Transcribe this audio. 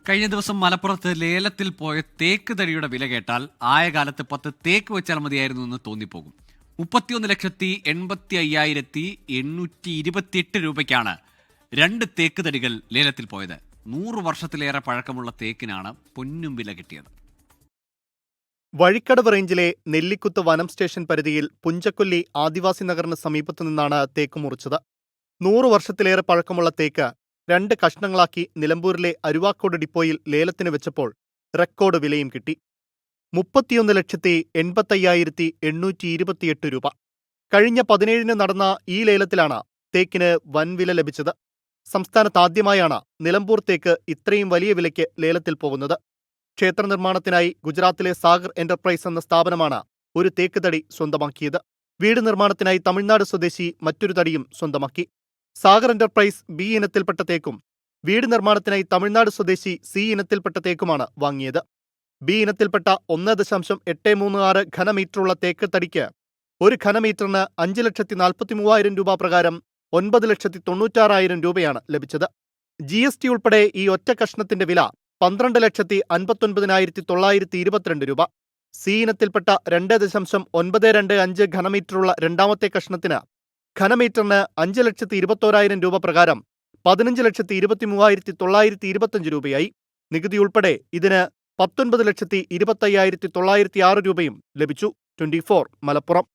കഴിഞ്ഞ ദിവസം മലപ്പുറത്ത് ലേലത്തിൽ പോയ തേക്ക് തടിയുടെ വില കേട്ടാൽ ആയ കാലത്ത് 10 തേക്ക് വെച്ചാൽ മതിയായിരുന്നു എന്ന് തോന്നിപ്പോകും. 31,80,828 രൂപയ്ക്കാണ് 2 തേക്ക് തടികൾ ലേലത്തിൽ പോയത്. 100 വർഷത്തിലേറെ പഴക്കമുള്ള തേക്കിനാണ് പൊന്നും വില കിട്ടിയത്. വഴിക്കടവ് റേഞ്ചിലെ നെല്ലിക്കുത്ത് വനം സ്റ്റേഷൻ പരിധിയിൽ പുഞ്ചക്കൊല്ലി ആദിവാസി നഗറിന് സമീപത്തു നിന്നാണ് തേക്ക് മുറിച്ചത്. 100 വർഷത്തിലേറെ പഴക്കമുള്ള തേക്ക് 2 കഷ്ണങ്ങളാക്കി നിലമ്പൂരിലെ അരുവാക്കോട് ഡിപ്പോയിൽ ലേലത്തിന് വെച്ചപ്പോൾ റെക്കോർഡ് വിലയും കിട്ടി. 31,85,828 രൂപ. കഴിഞ്ഞ 17-ന് നടന്ന ഈ ലേലത്തിലാണ് തേക്കിന് വൻവില ലഭിച്ചത്. സംസ്ഥാനത്ത് ആദ്യമായാണ് നിലമ്പൂർ തേക്ക് ഇത്രയും വലിയ വിലയ്ക്ക് ലേലത്തിൽ പോകുന്നത്. ക്ഷേത്ര നിർമ്മാണത്തിനായി ഗുജറാത്തിലെ സാഗർ എന്റർപ്രൈസ് എന്ന സ്ഥാപനമാണ് ഒരു തേക്ക് തടി സ്വന്തമാക്കിയത്. വീട് നിർമ്മാണത്തിനായി തമിഴ്നാട് സ്വദേശി മറ്റൊരു തടിയും സ്വന്തമാക്കി. സാഗർ എന്റർപ്രൈസ് ബി ഇനത്തിൽപ്പെട്ട തേക്കും വീട് നിർമ്മാണത്തിനായി തമിഴ്നാട് സ്വദേശി സി ഇനത്തിൽപ്പെട്ട തേക്കുമാണ് വാങ്ങിയത്. ബി ഇനത്തിൽപ്പെട്ട 1.836 ഘനമീറ്ററുള്ള തേക്ക് തടിക്ക് ഒരു ഘനമീറ്ററിന് 5,43,000 രൂപ പ്രകാരം 9,96,000 രൂപയാണ് ലഭിച്ചത്. GST ഉൾപ്പെടെ ഈ ഒറ്റ കഷ്ണത്തിന്റെ വില 12,59,922 രൂപ. സി ഇനത്തിൽപ്പെട്ട 2.925 ഘനമീറ്ററുള്ള രണ്ടാമത്തെ കഷ്ണത്തിന് ഘനമീറ്ററിന് 5,21,000 രൂപ പ്രകാരം 15,23,925 രൂപയായി. നികുതി ഉൾപ്പെടെ ഇതിന് 19,25,906 രൂപയും ലഭിച്ചു. 24 മലപ്പുറം.